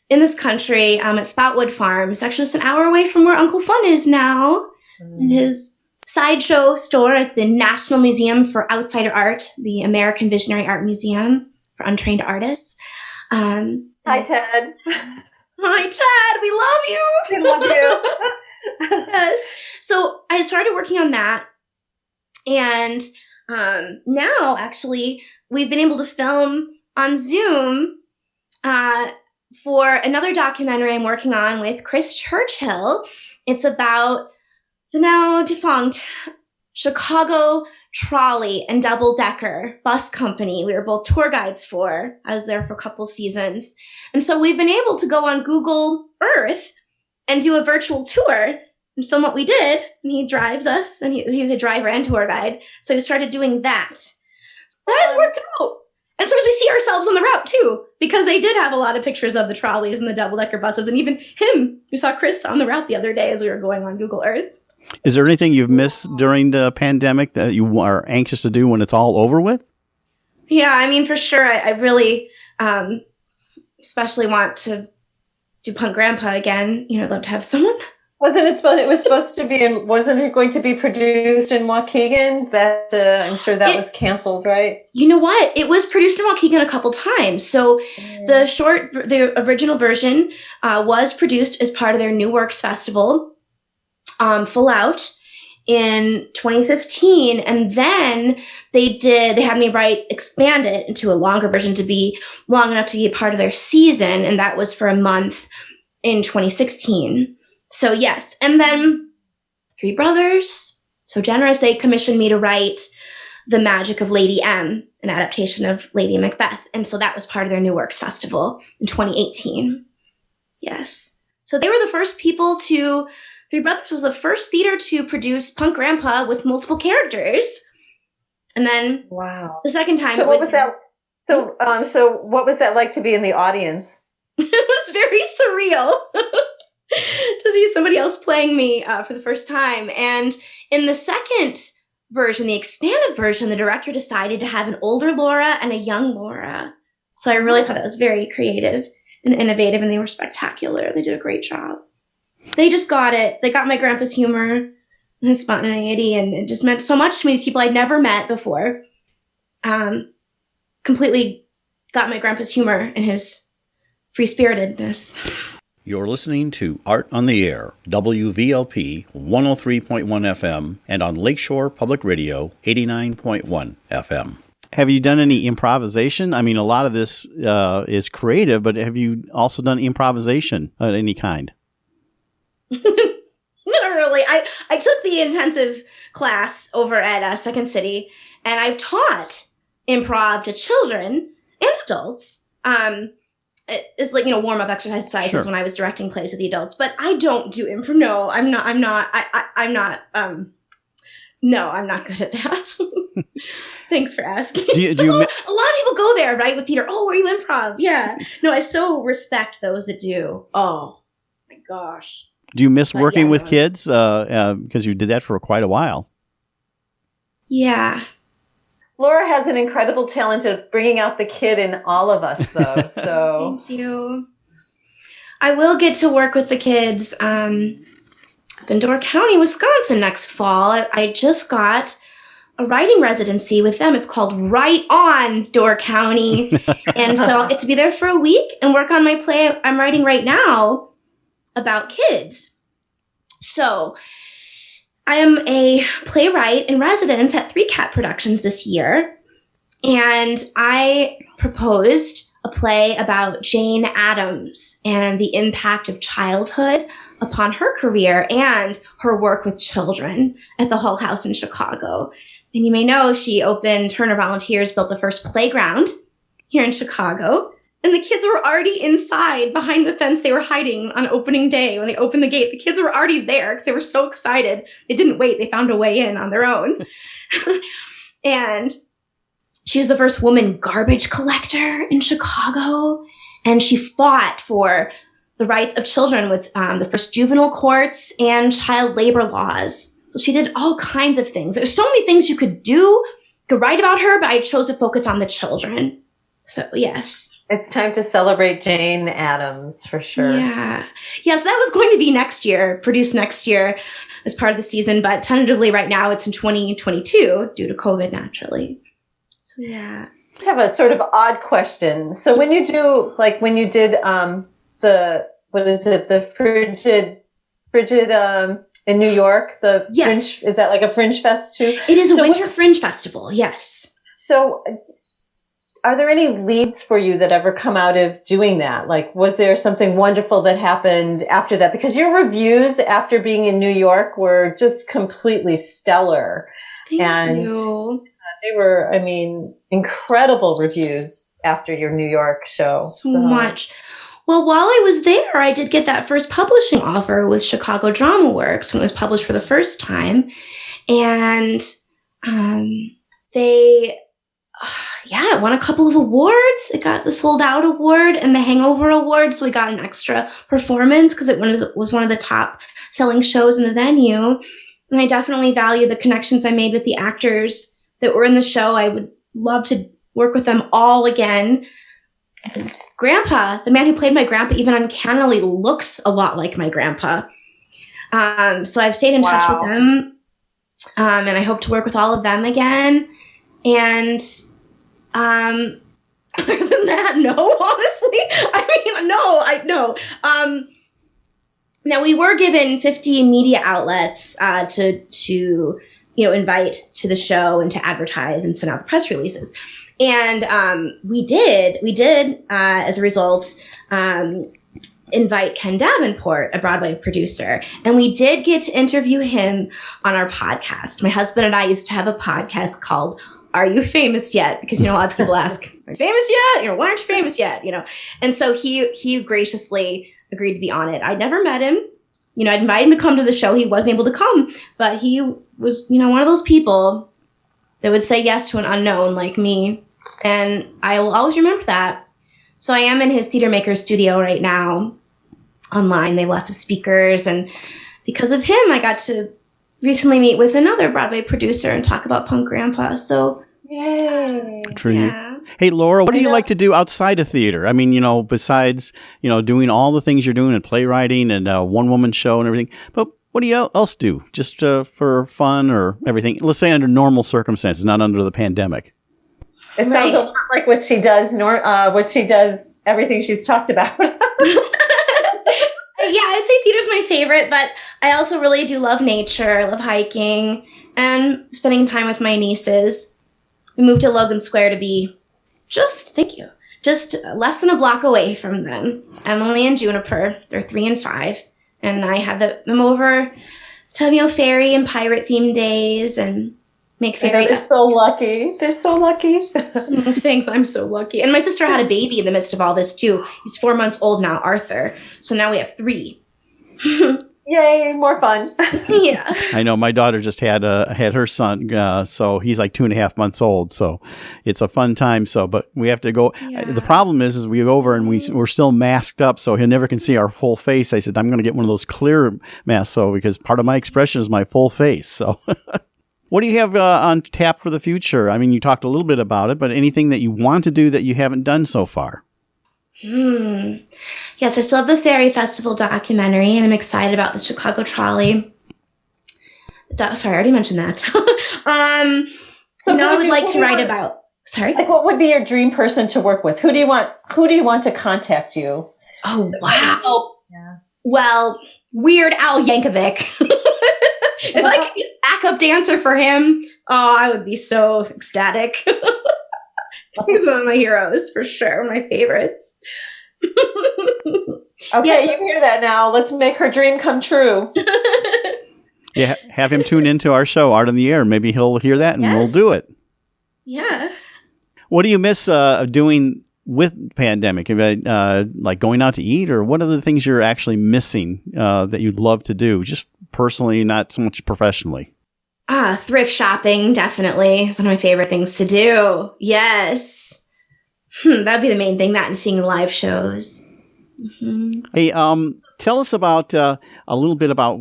in this country at Spoutwood Farms. Actually, just an hour away from where Uncle Fun is now, in his sideshow store at the National Museum for Outsider Art, the American Visionary Art Museum for Untrained Artists. Hi, Ted. Hi, Ted. We love you. We love you. Yes. So I started working on that. And now, actually, we've been able to film on Zoom for another documentary I'm working on with Chris Churchill. It's about the now defunct Chicago Trolley and Double Decker bus company we were both tour guides for. I was there for a couple seasons. And so we've been able to go on Google Earth and do a virtual tour and film what we did. And he drives us, and he was a driver and tour guide. So we started doing that. So that has worked out. And sometimes we see ourselves on the route too, because they did have a lot of pictures of the trolleys and the double-decker buses, and even him. We saw Chris on the route the other day as we were going on Google Earth. Is there anything you've missed during the pandemic that you are anxious to do when it's all over with? Yeah, I mean, for sure. I really especially want to do Punk Grandpa again. I'd love to have someone. Wasn't it going to be produced in Waukegan? That I'm sure that was canceled, right? You know what? It was produced in Waukegan a couple times. So the original version was produced as part of their New Works Festival, Full Out, in 2015. And then they had me expand it into a longer version to be long enough to be a part of their season. And that was for a month in 2016. So yes. And then Three Brothers, so generous, they commissioned me to write The Magic of Lady M, an adaptation of Lady Macbeth. And so that was part of their New Works Festival in 2018. Yes. So they were the first people Three Brothers was the first theater to produce Punk Grandpa with multiple characters. And then the second time what was that? So what was that like to be in the audience? It was very surreal to see somebody else playing me for the first time. And in the second version, the expanded version, the director decided to have an older Laura and a young Laura. So I really thought that was very creative and innovative, and they were spectacular. They did a great job. They just got it. They got my grandpa's humor and his spontaneity, and it just meant so much to me. These people I'd never met before completely got my grandpa's humor and his free-spiritedness. You're listening to Art on the Air, WVLP 103.1 FM, and on Lakeshore Public Radio 89.1 FM. Have you done any improvisation? I mean, a lot of this is creative, but have you also done improvisation of any kind? Not really. I took the intensive class over at Second City, and I've taught improv to children and adults. It's like, warm-up exercises when I was directing plays with the adults, but I don't do improv. No, I'm not good at that. Thanks for asking. A lot of people go there, right, with Peter. Oh, are you improv? Yeah. No, I so respect those that do. Oh, my gosh. Do you miss working with kids? Because you did that for quite a while. Yeah. Laura has an incredible talent of bringing out the kid in all of us, though. So thank you. I will get to work with the kids up in Door County, Wisconsin next fall. I just got a writing residency with them. It's called Right On Door County. And so I'll get to be there for a week and work on my play I'm writing right now about kids. So I am a playwright in residence at 3 Cat Productions this year, and I proposed a play about Jane Addams and the impact of childhood upon her career and her work with children at the Hull House in Chicago. And you may know she opened, her and her volunteers built the first playground here in Chicago. And the kids were already inside behind the fence they were hiding on opening day. When they opened the gate, the kids were already there because they were so excited. They didn't wait. They found a way in on their own. And she was the first woman garbage collector in Chicago. And she fought for the rights of children with the first juvenile courts and child labor laws. So she did all kinds of things. There's so many things you could write about her, but I chose to focus on the children. So, yes. It's time to celebrate Jane Addams, for sure. Yeah. Yeah, so that was going to be produced next year as part of the season, but tentatively right now it's in 2022 due to COVID, naturally. So, yeah. I have a sort of odd question. So when you did the Frigid in New York, the yes. Fringe, is that like a Fringe Fest too? It is a winter Fringe Festival, yes. So are there any leads for you that ever come out of doing that? Like, was there something wonderful that happened after that? Because your reviews after being in New York were just completely stellar. Thank you. They were, incredible reviews after your New York show. So much. Well, while I was there, I did get that first publishing offer with Chicago Drama Works when it was published for the first time. And it won a couple of awards. It got the Sold Out Award and the Hangover Award, so we got an extra performance because it was one of the top selling shows in the venue. And I definitely value the connections I made with the actors that were in the show. I would love to work with them all again. And Grandpa, the man who played my grandpa, even uncannily looks a lot like my grandpa. So I've stayed in touch with them. And I hope to work with all of them again. And other than that, no, honestly. I mean, no. Now, we were given 50 media outlets to invite to the show and to advertise and send out the press releases. And we did, as a result, invite Ken Davenport, a Broadway producer. And we did get to interview him on our podcast. My husband and I used to have a podcast called Are You Famous Yet? Because, a lot of people ask, are you famous yet? Why aren't you famous yet? And so he graciously agreed to be on it. I'd never met him. I'd invite him to come to the show. He wasn't able to come, but he was, one of those people that would say yes to an unknown like me. And I will always remember that. So I am in his Theater Maker studio right now online. They have lots of speakers. And because of him, I got to recently meet with another Broadway producer and talk about Punk Grandpa. So, yay. Good for you. Hey, Laura, what do you like to do outside of theater? I mean, besides, doing all the things you're doing and playwriting and a one-woman show and everything. But what do you else do? Just for fun or everything? Let's say under normal circumstances, not under the pandemic. It sounds a lot like what she does, everything she's talked about. Yeah, I'd say theater's my favorite, but I also really do love nature. I love hiking and spending time with my nieces. We moved to Logan Square to be just less than a block away from them. Emily and Juniper, they're 3 and 5. And I have them over to have, fairy and pirate themed days and make fairy. They're so lucky. They're so lucky. Thanks. I'm so lucky. And my sister had a baby in the midst of all this too. He's 4 months old now, Arthur. So now we have 3. Yay, more fun. Yeah. I know my daughter just had her son, so he's like 2.5 months old. So it's a fun time. But we have to go. Yeah. The problem is we go over and we're still masked up, so he never can see our full face. I said I'm going to get one of those clear masks, because part of my expression is my full face. So. What do you have on tap for the future? I mean, you talked a little bit about it, but anything that you want to do that you haven't done so far? Yes, I still have the Fairy Festival documentary, and I'm excited about the Chicago Trolley. Sorry, I already mentioned that. So I would like to write about. Sorry. Like, what would be your dream person to work with? Who do you want to contact you? Oh wow. Yeah. Well, Weird Al Yankovic. If I could be a backup dancer for him, I would be so ecstatic. He's one of my heroes, for sure. My favorites. Okay, you hear that now. Let's make her dream come true. Yeah, have him tune into our show, Art on the Air. Maybe he'll hear that and we'll do it. Yeah. What do you miss doing with pandemic? Like going out to eat, or what are the things you're actually missing that you'd love to do, just personally, not so much professionally? Thrift shopping, definitely. It's one of my favorite things to do. Yes. That'd be the main thing, that and seeing live shows. Mm-hmm. Hey, tell us about a little bit about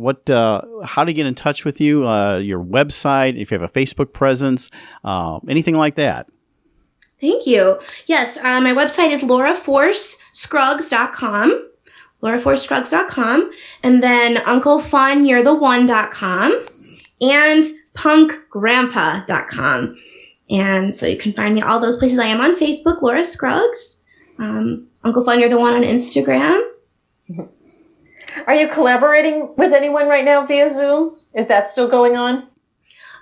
how to get in touch with you, your website, if you have a Facebook presence, anything like that. Thank you. Yes, my website is lauraforcescruggs.com. lauraforcescruggs.com, and then unclefunyou'retheone.com, and punkgrandpa.com. And so you can find me all those places. I am on Facebook, Laura Scruggs. Uncle Fun, You're the One on Instagram. Are you collaborating with anyone right now via Zoom? Is that still going on?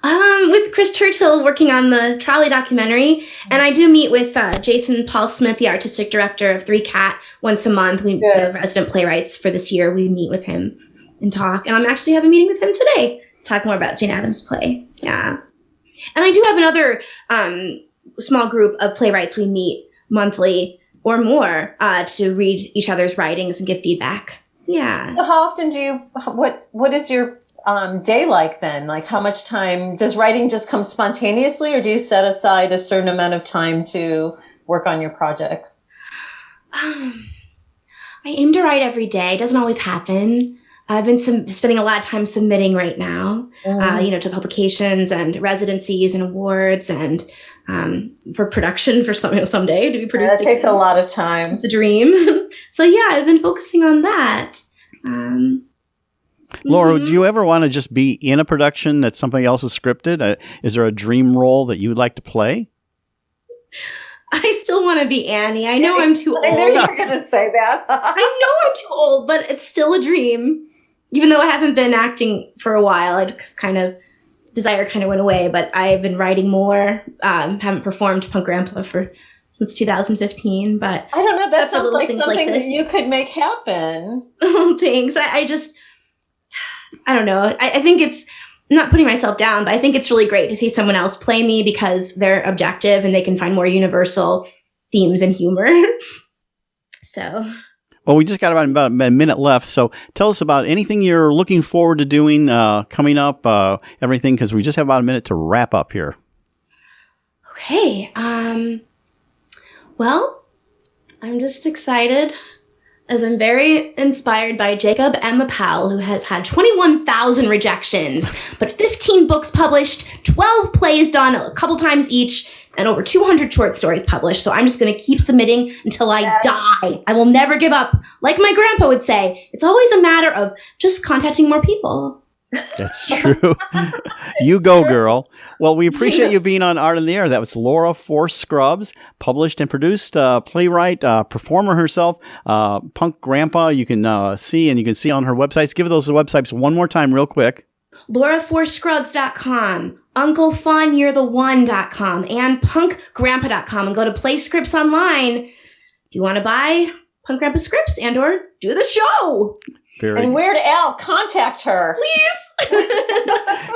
With Chris Churchill working on the Trolley documentary. And I do meet with Jason Paul Smith, the artistic director of 3 Cat, once a month. We have resident playwrights for this year. We meet with him and talk. And I'm actually having a meeting with him today to talk more about Jane Addams' play. Yeah. And I do have another small group of playwrights we meet monthly or more to read each other's writings and give feedback. Yeah. So how often what is your day like then? Like, how much time does writing just come spontaneously, or do you set aside a certain amount of time to work on your projects? I aim to write every day. It doesn't always happen. I've been spending a lot of time submitting right now, to publications and residencies and awards, and for production for someday to be produced. That takes a lot of time. It's the dream. So yeah, I've been focusing on that. Laura, do you ever want to just be in a production that somebody else has scripted? Is there a dream role that you would like to play? I still want to be Annie. I know I'm too old. I knew you were going to say that. I know I'm too old, but it's still a dream. Even though I haven't been acting for a while, I just desire kind of went away. But I've been writing more. Haven't performed Punk Grandpa since 2015. But I don't know. That sounds like something like that you could make happen. Thanks. I don't know. I think it's not putting myself down, but I think it's really great to see someone else play me because they're objective and they can find more universal themes and humor. So. Well, we just got about a minute left, so tell us about anything you're looking forward to doing coming up, everything, because we just have about a minute to wrap up here. Okay. Well, I'm just excited as I'm very inspired by Jacob M. Powell, who has had 21,000 rejections, but 15 books published, 12 plays done a couple times each, and over 200 short stories published. So I'm just going to keep submitting until I die. I will never give up. Like my grandpa would say, it's always a matter of just contacting more people. That's true. You go, girl. Well, we appreciate you being on Art in the Air. That was Laura Force Scruggs, published and produced, playwright, performer herself, Punk Grandpa. You can see on her websites. Give those websites one more time real quick. LauraForceScruggs.com, UncleFunYou'reTheOne.com, and PunkGrandpa.com, and go to Play Scripts Online if you want to buy Punk Grandpa scripts and or do the show. And Weird Al, contact her. Please.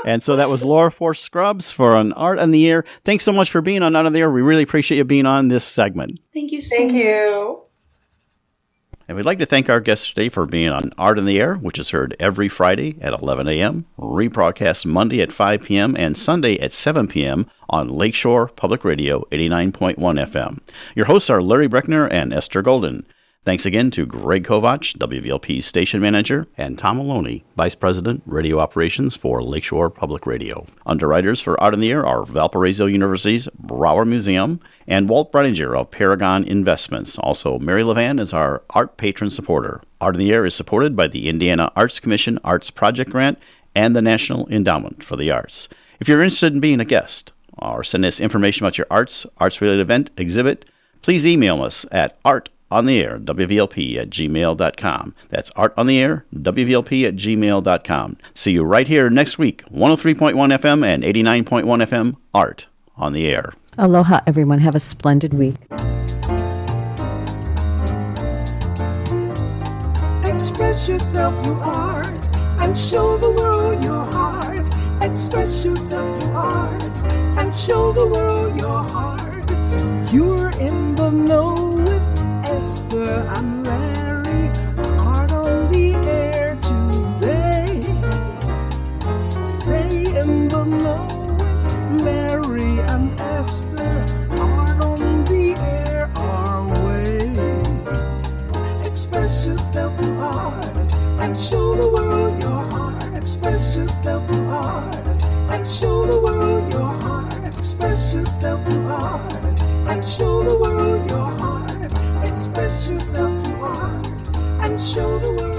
And so that was Laura Force Scruggs for an Art in the Air. Thanks so much for being on Art in the Air. We really appreciate you being on this segment. Thank you so much. Thank you. And we'd like to thank our guest today for being on Art in the Air, which is heard every Friday at 11 a.m., rebroadcast Monday at 5 p.m., and Sunday at 7 p.m. on Lakeshore Public Radio 89.1 FM. Your hosts are Larry Breckner and Esther Golden. Thanks again to Greg Kovach, WVLP's station manager, and Tom Maloney, Vice President, Radio Operations for Lakeshore Public Radio. Underwriters for Art in the Air are Valparaiso University's Brower Museum and Walt Breininger of Paragon Investments. Also, Mary Levan is our art patron supporter. Art in the Air is supported by the Indiana Arts Commission Arts Project Grant and the National Endowment for the Arts. If you're interested in being a guest or send us information about your arts-related event, exhibit, please email us at artontheair.wvlp@gmail.com. That's artontheair.wvlp@gmail.com. See you right here next week, 103.1 FM and 89.1 FM, Art on the Air. Aloha, everyone. Have a splendid week. Express yourself through art and show the world your heart. Express yourself through art and show the world your heart. You're in the know with Esther and Larry. Art on the air today. Stay in the know with Larry and Esther. Art on the air our way. Express yourself through art and show the world your heart. Express yourself through art and show the world your heart. Express yourself through art and show the world your heart. Express yourself through art and show the world.